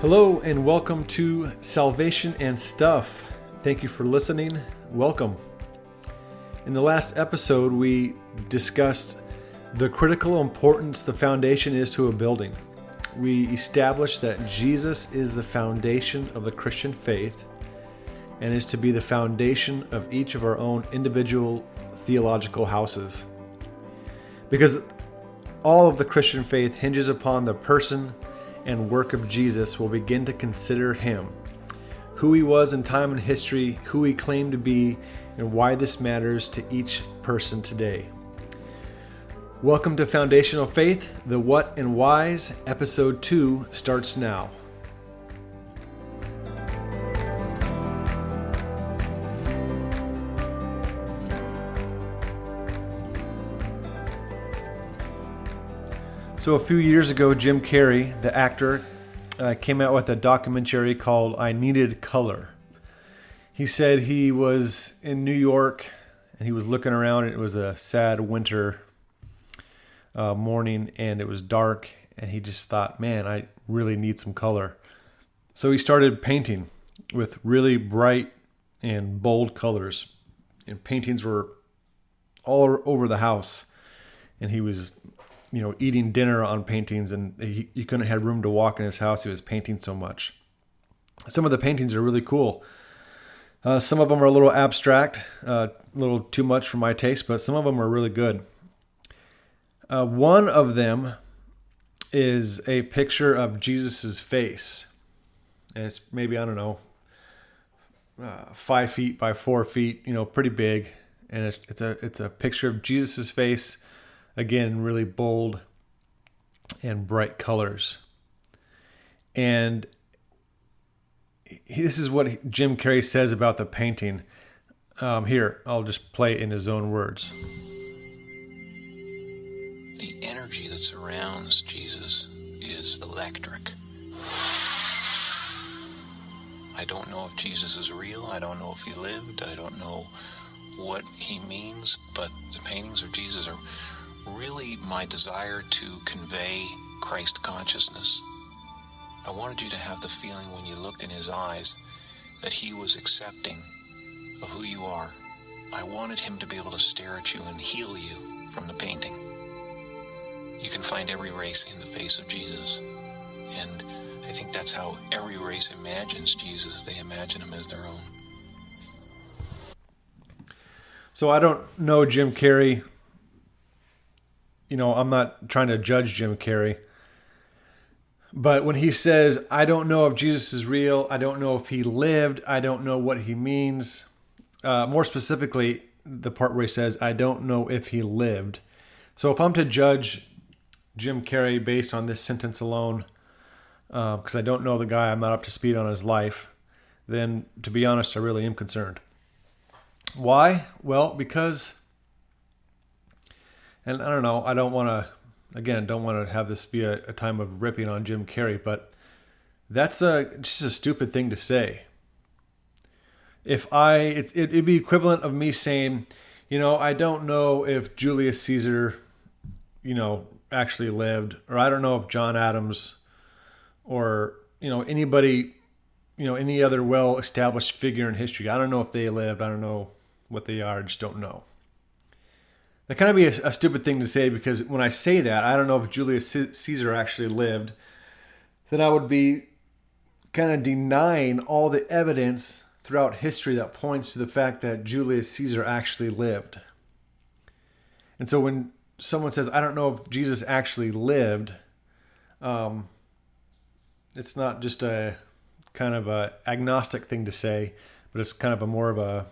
Hello and welcome to Salvation and Stuff. Thank you for listening. Welcome. In the last episode, we discussed the critical importance the foundation is to a building. We established that Jesus is the foundation of the Christian faith and is to be the foundation of each of our own individual theological houses. Because all of the Christian faith hinges upon the person and work of Jesus, we'll begin to consider him, who he was in time and history, who he claimed to be, and why this matters to each person today. Welcome to Foundational Faith, the What and Whys. Episode 2 starts now. So a few years ago, Jim Carrey, the actor, came out with a documentary called I Needed Color. He said he was in New York and he was looking around and it was a sad winter morning and it was dark and he just thought, man, I really need some color. So he started painting with really bright and bold colors. And paintings were all over the house. And he was eating dinner on paintings, and he couldn't have room to walk in his house. He was painting so much. Some of the paintings are really cool. Some of them are a little abstract, a little too much for my taste, but some of them are really good. One of them is a picture of Jesus's face. And it's maybe, 5 feet by 4 feet, pretty big. And it's a picture of Jesus's face. Again, really bold and bright colors. And this is what Jim Carrey says about the painting. Here, I'll just play it in his own words. The energy that surrounds Jesus is electric. I don't know if Jesus is real. I don't know if he lived. I don't know what he means. But the paintings of Jesus are really my desire to convey Christ consciousness. I wanted you to have the feeling when you looked in his eyes that he was accepting of who you are. I wanted him to be able to stare at you and heal you from the painting. You can find every race in the face of Jesus. And I think that's how every race imagines Jesus. They imagine him as their own. So I don't know Jim Carrey. I'm not trying to judge Jim Carrey. But when he says, I don't know if Jesus is real, I don't know if he lived, I don't know what he means. More specifically, the part where he says, I don't know if he lived. So if I'm to judge Jim Carrey based on this sentence alone, because I don't know the guy, I'm not up to speed on his life, then to be honest, I really am concerned. Why? Well, because... And I don't know, I don't want to have this be a time of ripping on Jim Carrey, but that's just a stupid thing to say. It'd be equivalent of me saying, I don't know if Julius Caesar, actually lived, or I don't know if John Adams or, anybody, any other well-established figure in history. I don't know if they lived. I don't know what they are. I just don't know. That kind of be a stupid thing to say, because when I say that, I don't know if Julius Caesar actually lived, then I would be kind of denying all the evidence throughout history that points to the fact that Julius Caesar actually lived. And so when someone says, I don't know if Jesus actually lived, it's not just a kind of a agnostic thing to say, but it's kind of more of a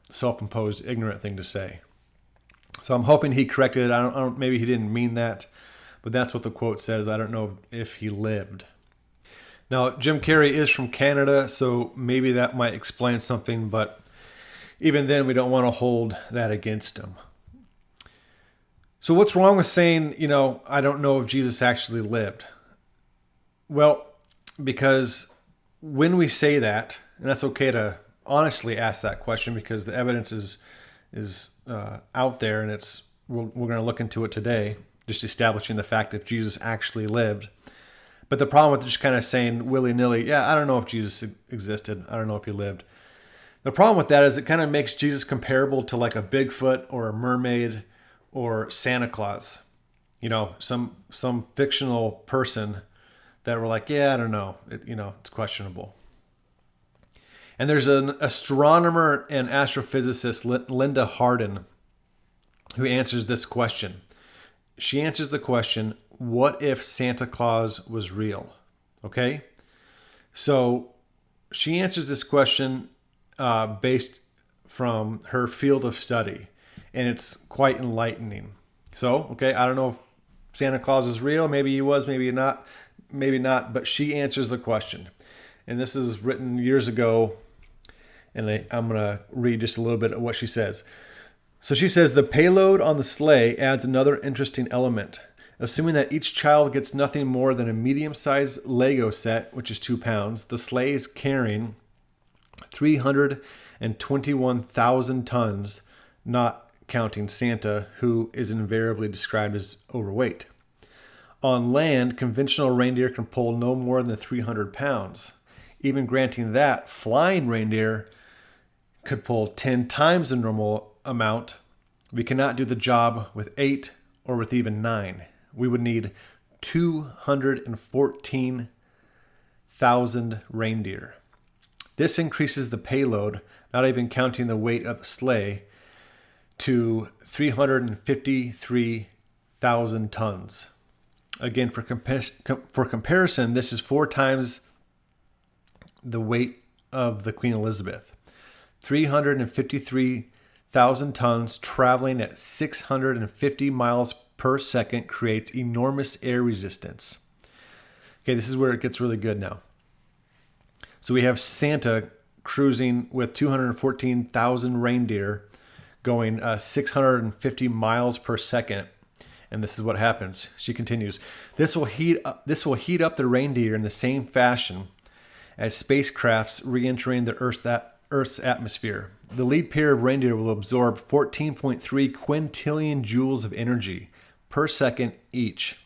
self-imposed ignorant thing to say. So I'm hoping he corrected it. I don't. Maybe he didn't mean that, but that's what the quote says. I don't know if he lived. Now, Jim Carrey is from Canada, so maybe that might explain something, but even then, we don't want to hold that against him. So what's wrong with saying, I don't know if Jesus actually lived? Well, because when we say that, and that's okay to honestly ask that question because the evidence is out there, and we're going to look into it today, just establishing the fact that Jesus actually lived. But the problem with just kind of saying willy-nilly, yeah, I don't know if Jesus existed. I don't know if he lived. The problem with that is it kind of makes Jesus comparable to like a Bigfoot or a mermaid or Santa Claus. Some fictional person that we're like, yeah, I don't know. It's questionable. And there's an astronomer and astrophysicist, Linda Hardin, who answers this question. She answers the question, what if Santa Claus was real? Okay? So she answers this question based from her field of study, and it's quite enlightening. So, okay, I don't know if Santa Claus is real. Maybe he was, maybe not, but she answers the question. And this is written years ago, and I'm going to read just a little bit of what she says. So she says, the payload on the sleigh adds another interesting element. Assuming that each child gets nothing more than a medium-sized Lego set, which is 2 pounds, the sleigh is carrying 321,000 tons, not counting Santa, who is invariably described as overweight. On land, conventional reindeer can pull no more than 300 pounds. Even granting that, flying reindeer could pull 10 times the normal amount. We cannot do the job with 8 or with even 9. We would need 214,000 reindeer. This increases the payload, not even counting the weight of the sleigh, to 353,000 tons. Again, for comparison, this is 4 times the weight of the Queen Elizabeth. 353,000 tons traveling at 650 miles per second creates enormous air resistance. Okay, this is where it gets really good now. So we have Santa cruising with 214,000 reindeer going 650 miles per second. And this is what happens. She continues, this will heat up the reindeer in the same fashion as spacecrafts re-entering the Earth's atmosphere. The lead pair of reindeer will absorb 14.3 quintillion joules of energy per second each.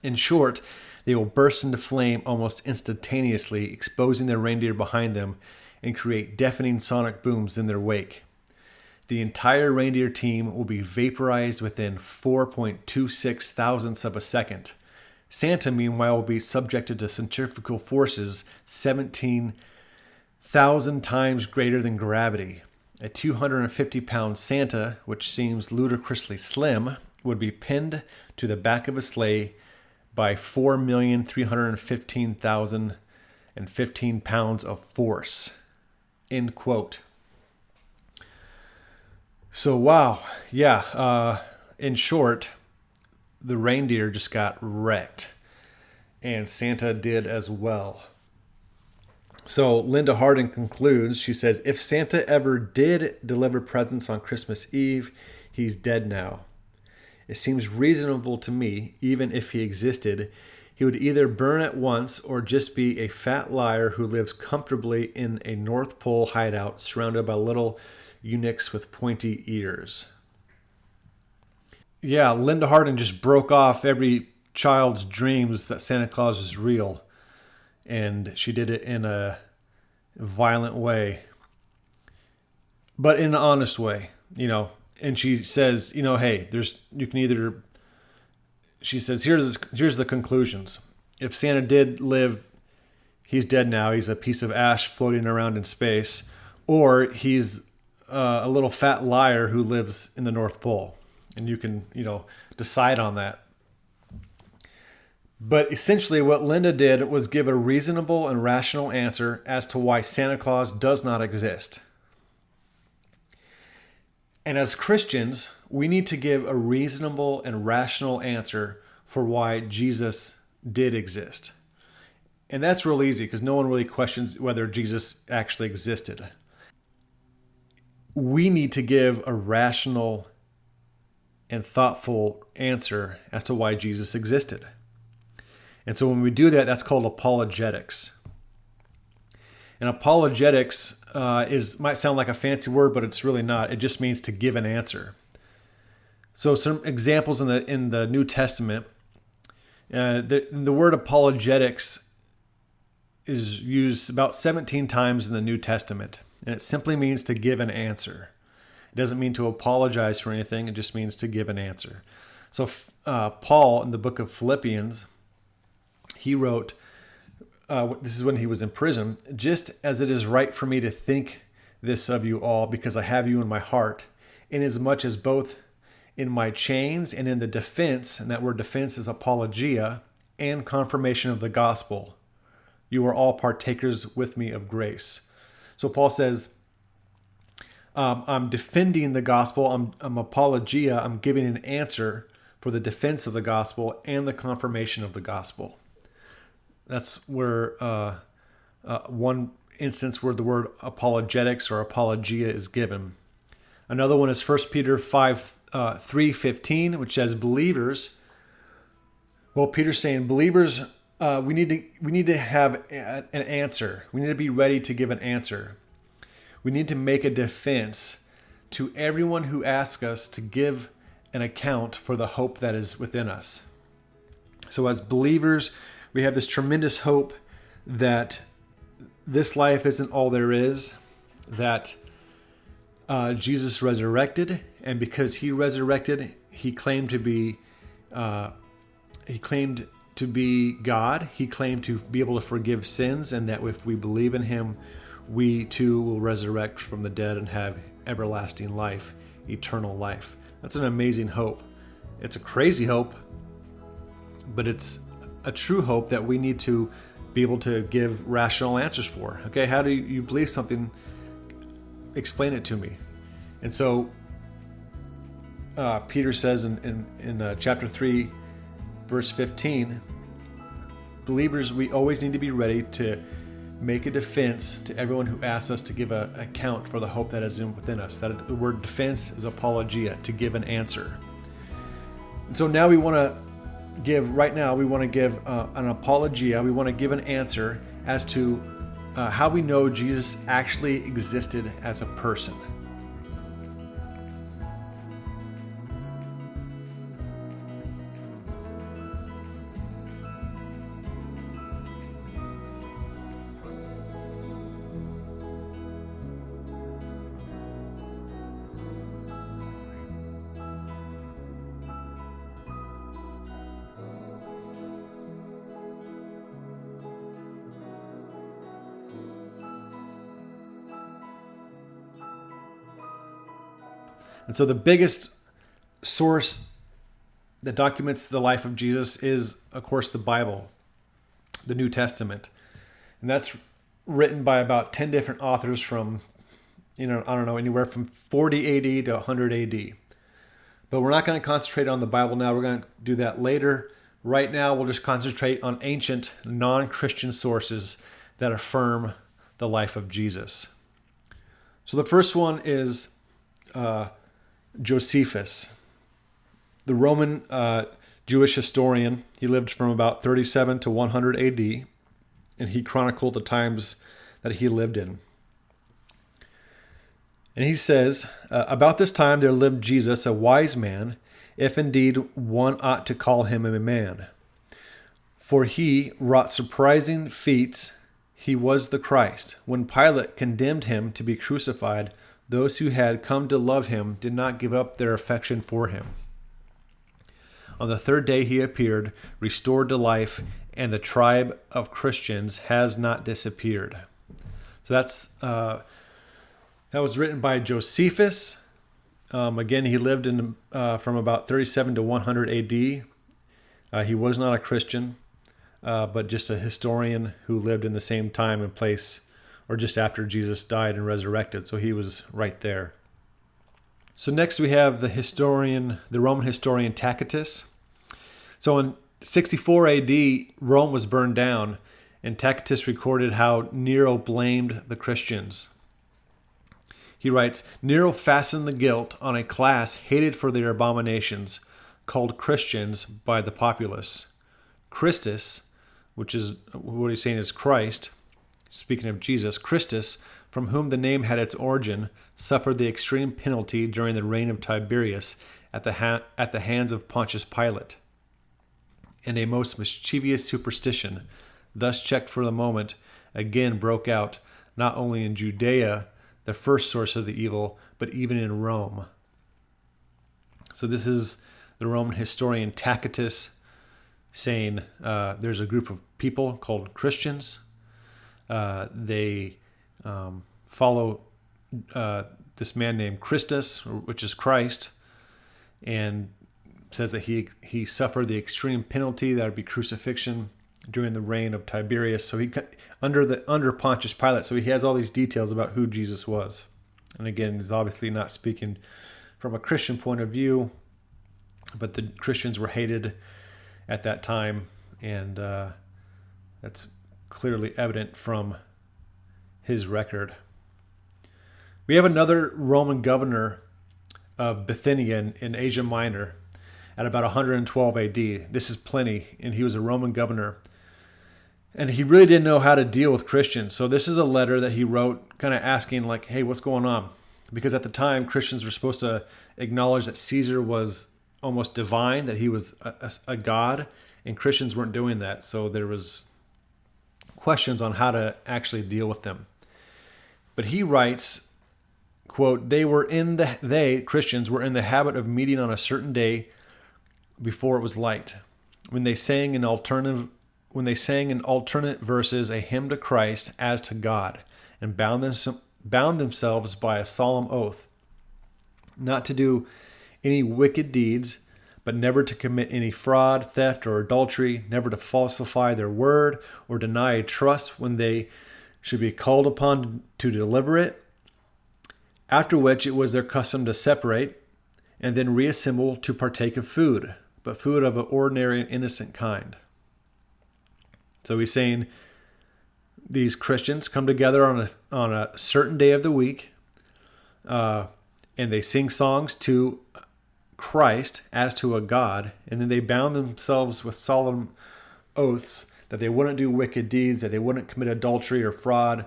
In short, they will burst into flame almost instantaneously, exposing their reindeer behind them and create deafening sonic booms in their wake. The entire reindeer team will be vaporized within 4.26 thousandths of a second. Santa, meanwhile, will be subjected to centrifugal forces 17,000 times greater than gravity. A 250-pound Santa, which seems ludicrously slim, would be pinned to the back of a sleigh by 4,315,015 pounds of force. End quote. So, wow. Yeah. In short, the reindeer just got wrecked. And Santa did as well. So Linda Hardin concludes, she says, if Santa ever did deliver presents on Christmas Eve, he's dead now. It seems reasonable to me, even if he existed, he would either burn at once or just be a fat liar who lives comfortably in a North Pole hideout surrounded by little eunuchs with pointy ears. Yeah, Linda Hardin just broke off every child's dreams that Santa Claus is real. And she did it in a violent way. But in an honest way, And she says, hey, she says, here's the conclusions. If Santa did live, he's dead now. He's a piece of ash floating around in space. Or he's a little fat liar who lives in the North Pole. And you can, decide on that. But essentially what Linda did was give a reasonable and rational answer as to why Santa Claus does not exist. And as Christians, we need to give a reasonable and rational answer for why Jesus did exist. And that's real easy because no one really questions whether Jesus actually existed. We need to give a rational and thoughtful answer as to why Jesus existed. And so when we do that, that's called apologetics. And apologetics might sound like a fancy word, but it's really not. It just means to give an answer. So some examples in the New Testament The word apologetics is used about 17 times in the New Testament, and it simply means to give an answer. It doesn't mean to apologize for anything. It just means to give an answer. So Paul, in the book of Philippians, he wrote, this is when he was in prison, "Just as it is right for me to think this of you all, because I have you in my heart, inasmuch as both in my chains and in the defense," and that word defense is apologia, "and confirmation of the gospel, you are all partakers with me of grace." So Paul says, I'm defending the gospel, I'm apologia, I'm giving an answer for the defense of the gospel and the confirmation of the gospel. That's where one instance where the word apologetics or apologia is given. Another one is 1 Peter 3:15, which says believers. Well, Peter's saying believers, we need to have an answer. We need to be ready to give an answer. We need to make a defense to everyone who asks us to give an account for the hope that is within us. So as believers, we have this tremendous hope that this life isn't all there is, that Jesus resurrected, and because he resurrected, he claimed to be God. He claimed to be able to forgive sins, and that if we believe in him, we too will resurrect from the dead and have everlasting life, eternal life. That's an amazing hope. It's a crazy hope, but it's a true hope that we need to be able to give rational answers for. Okay, how do you believe something? Explain it to me. And so Peter says in chapter 3, verse 15, believers, we always need to be ready to make a defense to everyone who asks us to give an account for the hope that is within us. That the word defense is apologia, to give an answer. And so now we want to give an apologia. We want to give an answer as to how we know Jesus actually existed as a person. And so the biggest source that documents the life of Jesus is, of course, the Bible, the New Testament. And that's written by about 10 different authors from, anywhere from 40 AD to 100 AD. But we're not going to concentrate on the Bible now. We're going to do that later. Right now, we'll just concentrate on ancient, non-Christian sources that affirm the life of Jesus. So the first one is Josephus, the Roman Jewish historian. He lived from about 37 to 100 AD, and he chronicled the times that he lived in. And he says, about this time there lived Jesus, a wise man, if indeed one ought to call him a man. For he wrought surprising feats. He was the Christ. When Pilate condemned him to be crucified, those who had come to love him did not give up their affection for him. On the third day he appeared, restored to life, and the tribe of Christians has not disappeared. So that was written by Josephus. Again, he lived from about 37 to 100 AD. He was not a Christian, but just a historian who lived in the same time and place, or just after Jesus died and resurrected. So he was right there. So next we have the Roman historian Tacitus. So in 64 AD, Rome was burned down, and Tacitus recorded how Nero blamed the Christians. He writes, Nero fastened the guilt on a class hated for their abominations, called Christians by the populace. Christus, which is what he's saying is Christ, speaking of Jesus, Christus, from whom the name had its origin, suffered the extreme penalty during the reign of Tiberius at the hands of Pontius Pilate. and a most mischievous superstition, thus checked for the moment, again broke out, not only in Judea, the first source of the evil, but even in Rome. So this is the Roman historian Tacitus saying there's a group of people called Christians. They follow this man named Christus, which is Christ, and says that he suffered the extreme penalty, that would be crucifixion, during the reign of Tiberius. So he under Pontius Pilate. So he has all these details about who Jesus was. And again, he's obviously not speaking from a Christian point of view, but the Christians were hated at that time, and that's clearly evident from his record. We have another Roman governor of Bithynia in Asia Minor at about 112 AD. This is Pliny, and he was a Roman governor. And he really didn't know how to deal with Christians. So this is a letter that he wrote kind of asking like, hey, what's going on? Because at the time, Christians were supposed to acknowledge that Caesar was almost divine, that he was a god, and Christians weren't doing that. So there was questions on how to actually deal with them. But he writes, quote, Christians were in the habit of meeting on a certain day before it was light, when they sang in alternate verses a hymn to Christ as to God, and bound themselves by a solemn oath not to do any wicked deeds, but never to commit any fraud, theft, or adultery, never to falsify their word or deny a trust when they should be called upon to deliver it. After which it was their custom to separate and then reassemble to partake of food, but food of an ordinary and innocent kind. So he's saying these Christians come together on a certain day of the week, and they sing songs to Christ as to a god, and then they bound themselves with solemn oaths that they wouldn't do wicked deeds, that they wouldn't commit adultery or fraud,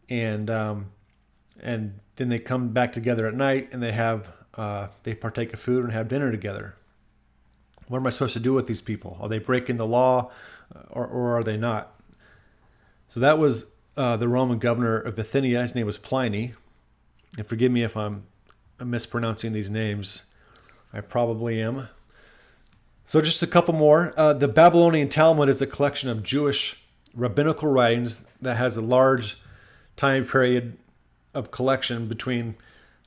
and then they come back together at night and they partake of food and have dinner together. What am I supposed to do with these people? Are they breaking the law, or are they not? So that was the Roman governor of Bithynia. His name was Pliny. And forgive me if I'm mispronouncing these names. I probably am. So just a couple more. The Babylonian Talmud is a collection of Jewish rabbinical writings that has a large time period of collection between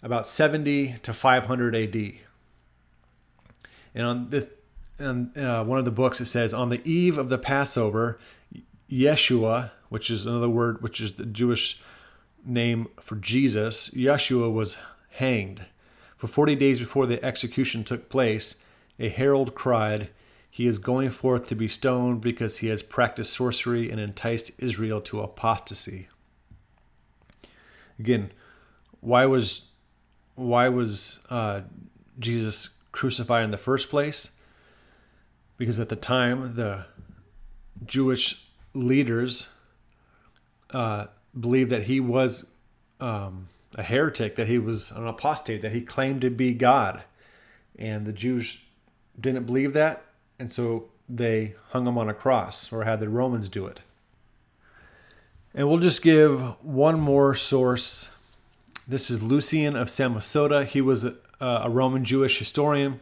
about 70 to 500 AD. And on this, one of the books, it says, on the eve of the Passover, Yeshua, which is another word, which is the Jewish name for Jesus, Yeshua was hanged. For 40 days before the execution took place, a herald cried, he is going forth to be stoned because he has practiced sorcery and enticed Israel to apostasy. Again, why was Jesus crucified in the first place? Because at the time, the Jewish leaders believed that he was a heretic, that he was an apostate, that he claimed to be God. And the Jews didn't believe that, and so they hung him on a cross, or had the Romans do it. And we'll just give one more source. This is Lucian of Samosata. He was a Roman Jewish historian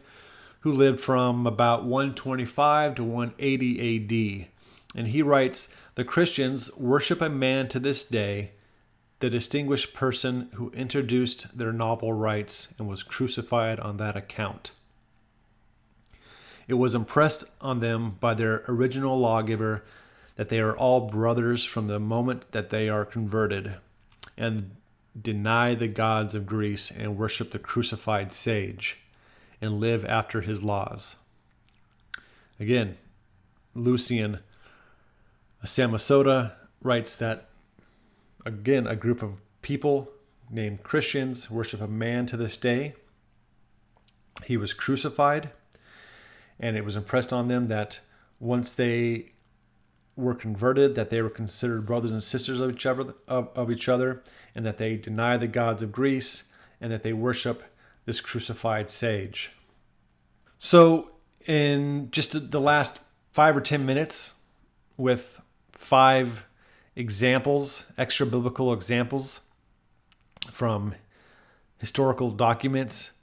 who lived from about 125 to 180 AD. And he writes, the Christians worship a man to this day, the distinguished person who introduced their novel rites and was crucified on that account. It was impressed on them by their original lawgiver that they are all brothers from the moment that they are converted and deny the gods of Greece and worship the crucified sage and live after his laws. Again, Lucian Samosata writes that, again, a group of people named Christians worship a man to this day. He was crucified, and it was impressed on them that once they were converted, that they were considered brothers and sisters of each other, and that they deny the gods of Greece, and that they worship this crucified sage. So in just the last 5 or 10 minutes with 5 examples, extra biblical examples from historical documents,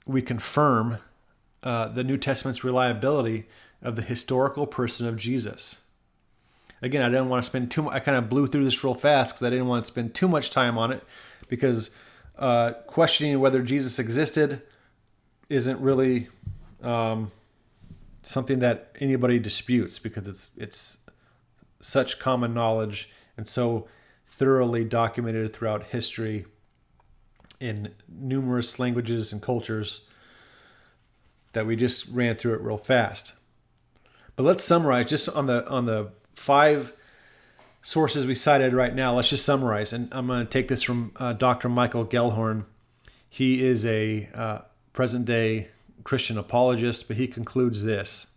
we confirm the New Testament's reliability of the historical person of Jesus. Again, I didn't want to spend too much. I kind of blew through this real fast because I didn't want to spend too much time on it, because questioning whether Jesus existed isn't really something that anybody disputes, because it's such common knowledge and so thoroughly documented throughout history in numerous languages and cultures that we just ran through it real fast. But let's summarize just on the 5 sources we cited right now. Let's just summarize, and I'm going to take this from Dr. Michael Gellhorn. He is a present-day Christian apologist, but he concludes this.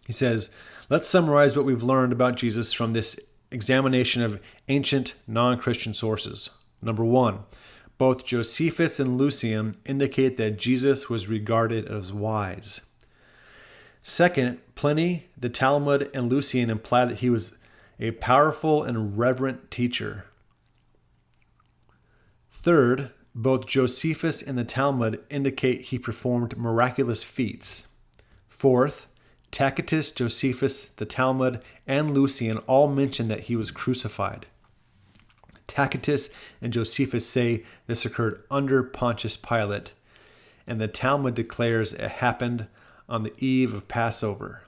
He says, let's summarize what we've learned about Jesus from this examination of ancient non-Christian sources. Number 1, both Josephus and Lucian indicate that Jesus was regarded as wise. Second, Pliny, the Talmud, and Lucian imply that he was a powerful and reverent teacher. Third, both Josephus and the Talmud indicate he performed miraculous feats. Fourth, Tacitus, Josephus, the Talmud, and Lucian all mention that he was crucified. Tacitus and Josephus say this occurred under Pontius Pilate, and the Talmud declares it happened on the eve of Passover.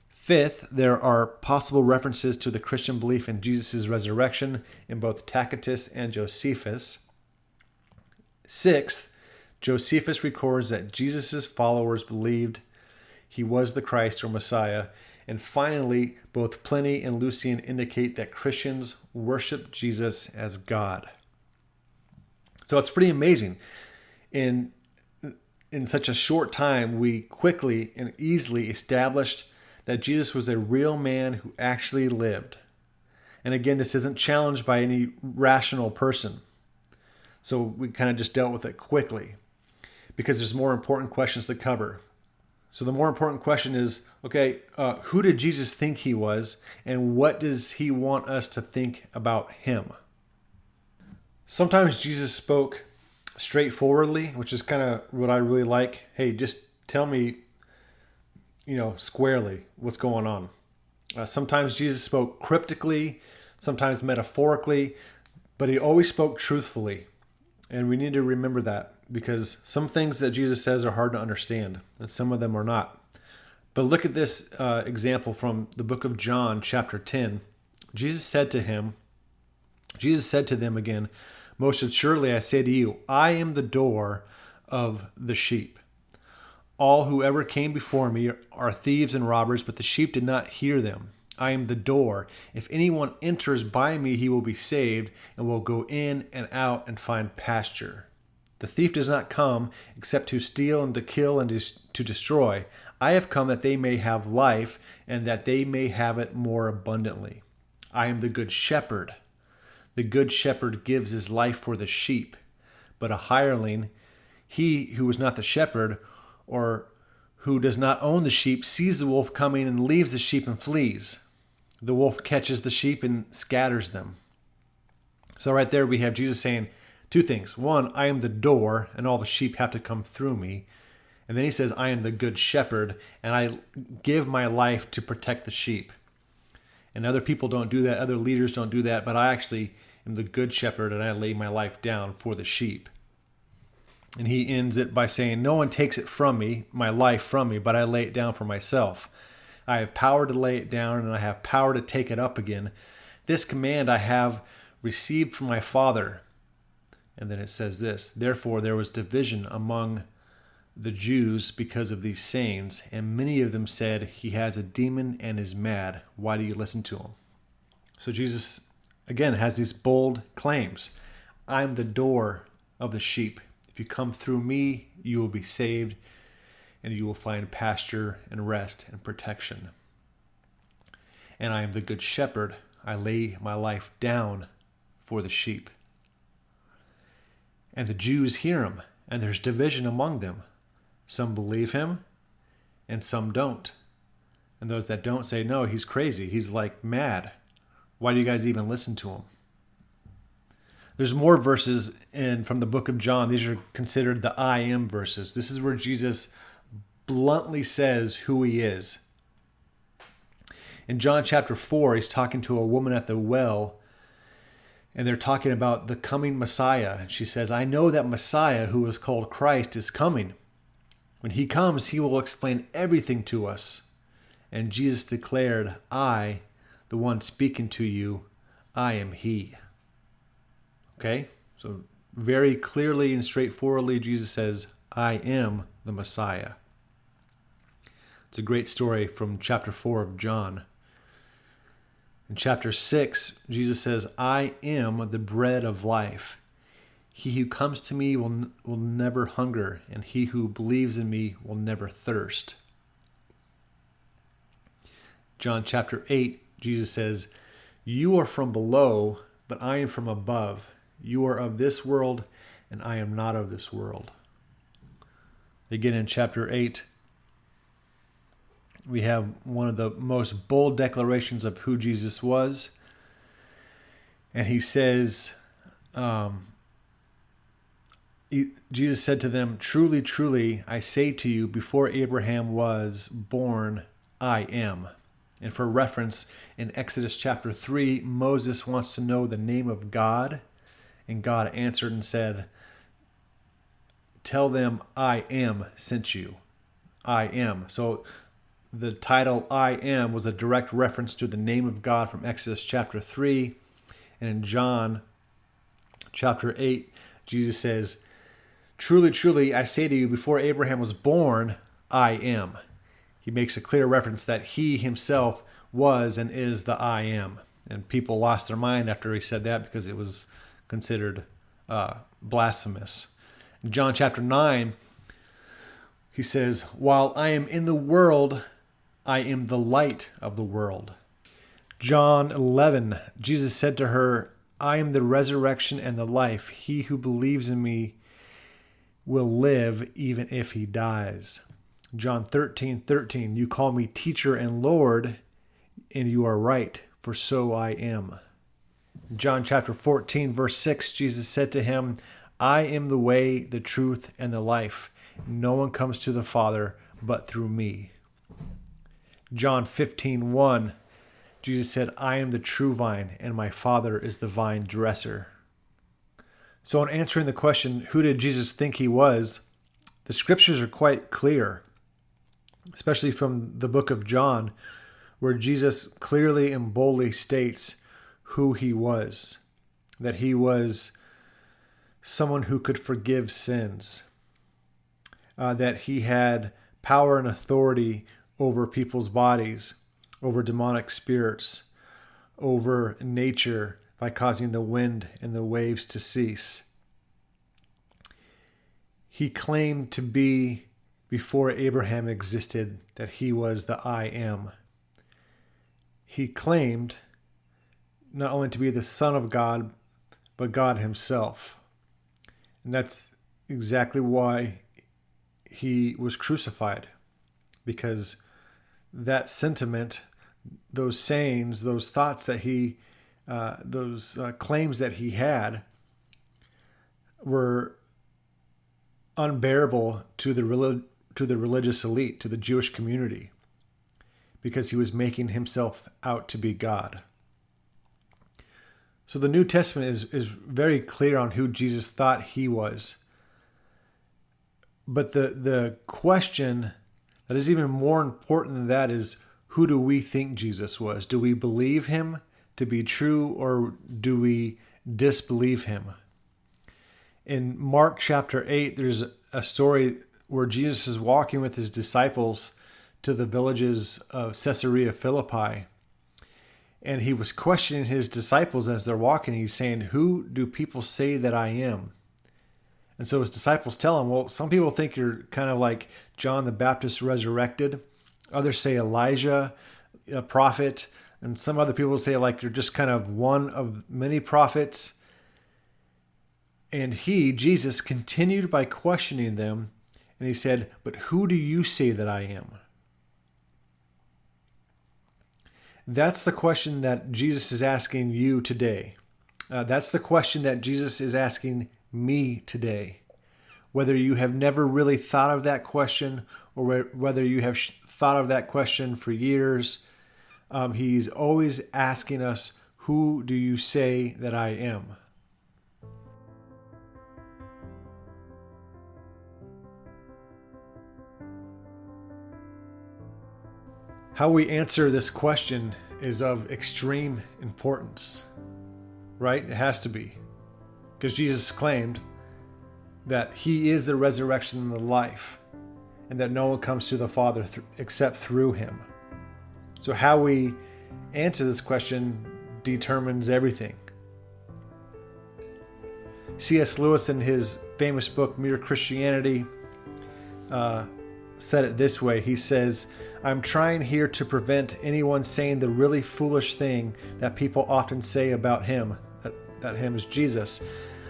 Fifth, there are possible references to the Christian belief in Jesus' resurrection in both Tacitus and Josephus. Sixth, Josephus records that Jesus' followers believed he was the Christ or Messiah. And finally, both Pliny and Lucian indicate that Christians worship Jesus as God. So it's pretty amazing. In such a short time, we quickly and easily established that Jesus was a real man who actually lived. And again, this isn't challenged by any rational person. So we kind of just dealt with it quickly because there's more important questions to cover. So the more important question is, okay, who did Jesus think he was, and what does he want us to think about him? Sometimes Jesus spoke straightforwardly, which is kind of what I really like. Hey, just tell me, squarely what's going on. Sometimes Jesus spoke cryptically, sometimes metaphorically, but he always spoke truthfully. And we need to remember that, because some things that Jesus says are hard to understand, and some of them are not. But look at this example from the book of John, chapter 10. Jesus said to them again, most assuredly I say to you, I am the door of the sheep. All who ever came before me are thieves and robbers, but the sheep did not hear them. I am the door. If anyone enters by me, he will be saved and will go in and out and find pasture. The thief does not come except to steal and to kill and to destroy. I have come that they may have life and that they may have it more abundantly. I am the good shepherd. The good shepherd gives his life for the sheep. But a hireling, he who is not the shepherd or who does not own the sheep, sees the wolf coming and leaves the sheep and flees. The wolf catches the sheep and scatters them. So right there we have Jesus saying 2 things. 1, I am the door, and all the sheep have to come through me. And then he says, I am the good shepherd, and I give my life to protect the sheep. And other people don't do that, other leaders don't do that, but I actually am the good shepherd, and I lay my life down for the sheep. And he ends it by saying, no one takes it from me, my life from me, but I lay it down for myself. I have power to lay it down, and I have power to take it up again. This command I have received from my Father. And then it says this, therefore there was division among the Jews because of these sayings, and many of them said, he has a demon and is mad. Why do you listen to him? So Jesus, again, has these bold claims. I'm the door of the sheep. If you come through me, you will be saved, and you will find pasture and rest and protection. And I am the good shepherd. I lay my life down for the sheep. And the Jews hear him, and there's division among them. Some believe him, and some don't. And those that don't say, no, he's crazy. He's like mad. Why do you guys even listen to him? There's more verses from the book of John. These are considered the I am verses. This is where Jesus bluntly says who he is. In John chapter 4, he's talking to a woman at the well, and they're talking about the coming Messiah. And she says, I know that Messiah, who is called Christ, is coming. When he comes, he will explain everything to us. And Jesus declared, I, the one speaking to you, I am he. Okay? So very clearly and straightforwardly, Jesus says, I am the Messiah. It's a great story from chapter 4 of John. In chapter 6, Jesus says, I am the bread of life. He who comes to me will never hunger, and he who believes in me will never thirst. John chapter 8, Jesus says, you are from below, but I am from above. You are of this world, and I am not of this world. Again, in chapter 8, we have one of the most bold declarations of who Jesus was. And he says, Jesus said to them, truly, truly, I say to you, before Abraham was born, I am. And for reference, in Exodus chapter 3, Moses wants to know the name of God. And God answered and said, tell them I am sent you. I am. So the title I am was a direct reference to the name of God from Exodus chapter 3. And in John chapter 8, Jesus says, truly, truly, I say to you, before Abraham was born, I am. He makes a clear reference that he himself was and is the I am. And people lost their mind after he said that because it was considered blasphemous. In John chapter 9, he says, while I am in the world, I am the light of the world. John 11, Jesus said to her, I am the resurrection and the life. He who believes in me will live even if he dies. John 13:13, you call me teacher and Lord, and you are right, for so I am. John chapter 14, verse 6, Jesus said to him, I am the way, the truth, and the life. No one comes to the Father but through me. John 15:1, Jesus said, I am the true vine, and my Father is the vine dresser. So in answering the question, who did Jesus think he was, the scriptures are quite clear, especially from the book of John, where Jesus clearly and boldly states who he was, that he was someone who could forgive sins, that he had power and authority over people's bodies, over demonic spirits, over nature by causing the wind and the waves to cease. He claimed to be, before Abraham existed, that he was the I am. He claimed not only to be the Son of God, but God himself. And that's exactly why he was crucified, because that sentiment, those sayings, those thoughts that he, those claims that he had were unbearable to the religious elite, to the Jewish community, because he was making himself out to be God. So the New Testament is very clear on who Jesus thought he was. But the question that is even more important than that is, who do we think Jesus was? Do we believe him to be true, or do we disbelieve him? In Mark chapter 8, there's a story where Jesus is walking with his disciples to the villages of Caesarea Philippi. And he was questioning his disciples as they're walking. He's saying, who do people say that I am? And so his disciples tell him, well, some people think you're kind of like John the Baptist resurrected. Others say Elijah, a prophet. And some other people say like you're just kind of one of many prophets. And he, Jesus, continued by questioning them. And he said, but who do you say that I am? That's the question that Jesus is asking you today. That's the question that Jesus is asking me today. Whether you have never really thought of that question or whether you have thought of that question for years, he's always asking us, who do you say that I am? How we answer this question is of extreme importance, right? It has to be. Because Jesus claimed that he is the resurrection and the life, and that no one comes to the Father except through him. So how we answer this question determines everything. C.S. Lewis, in his famous book, Mere Christianity, said it this way. He says, "I'm trying here to prevent anyone saying the really foolish thing that people often say about him," that him is Jesus.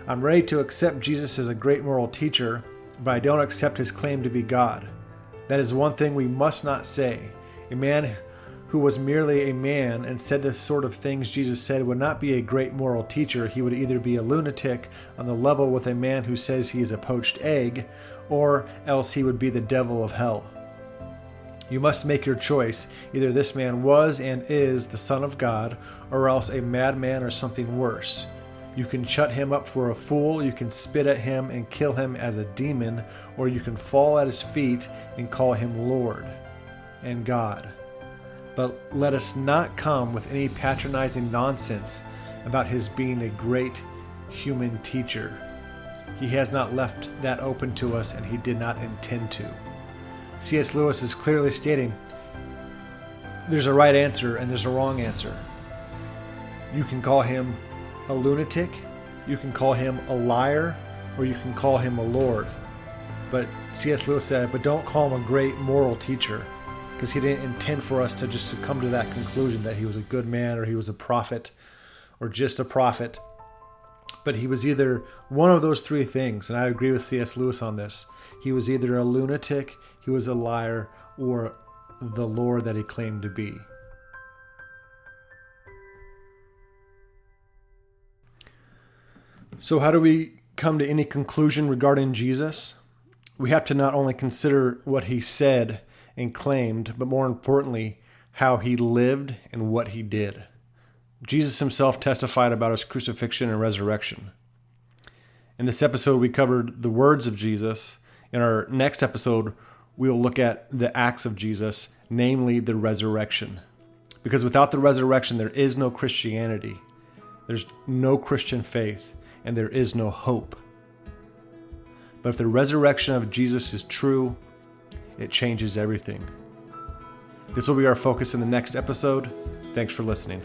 "I'm ready to accept Jesus as a great moral teacher, but I don't accept his claim to be God. That is one thing we must not say. A man who was merely a man and said the sort of things Jesus said would not be a great moral teacher. He would either be a lunatic on the level with a man who says he is a poached egg, or else he would be the devil of hell. You must make your choice. Either this man was and is the Son of God, or else a madman or something worse. You can shut him up for a fool, you can spit at him and kill him as a demon, or you can fall at his feet and call him Lord and God. But let us not come with any patronizing nonsense about his being a great human teacher. He has not left that open to us, and he did not intend to." C.S. Lewis is clearly stating there's a right answer and there's a wrong answer. You can call him a lunatic, you can call him a liar, or you can call him a Lord. But C.S. Lewis said, but don't call him a great moral teacher, because he didn't intend for us to come to that conclusion that he was a good man or he was a prophet or just a prophet. But he was either one of those three things, and I agree with C.S. Lewis on this. He was either a lunatic, he was a liar, or the Lord that he claimed to be. So how do we come to any conclusion regarding Jesus? We have to not only consider what he said and claimed, but more importantly, how he lived and what he did. Jesus himself testified about his crucifixion and resurrection. In this episode, we covered the words of Jesus. In our next episode, we'll look at the acts of Jesus, namely the resurrection. Because without the resurrection, there is no Christianity. There's no Christian faith, and there is no hope. But if the resurrection of Jesus is true, it changes everything. This will be our focus in the next episode. Thanks for listening.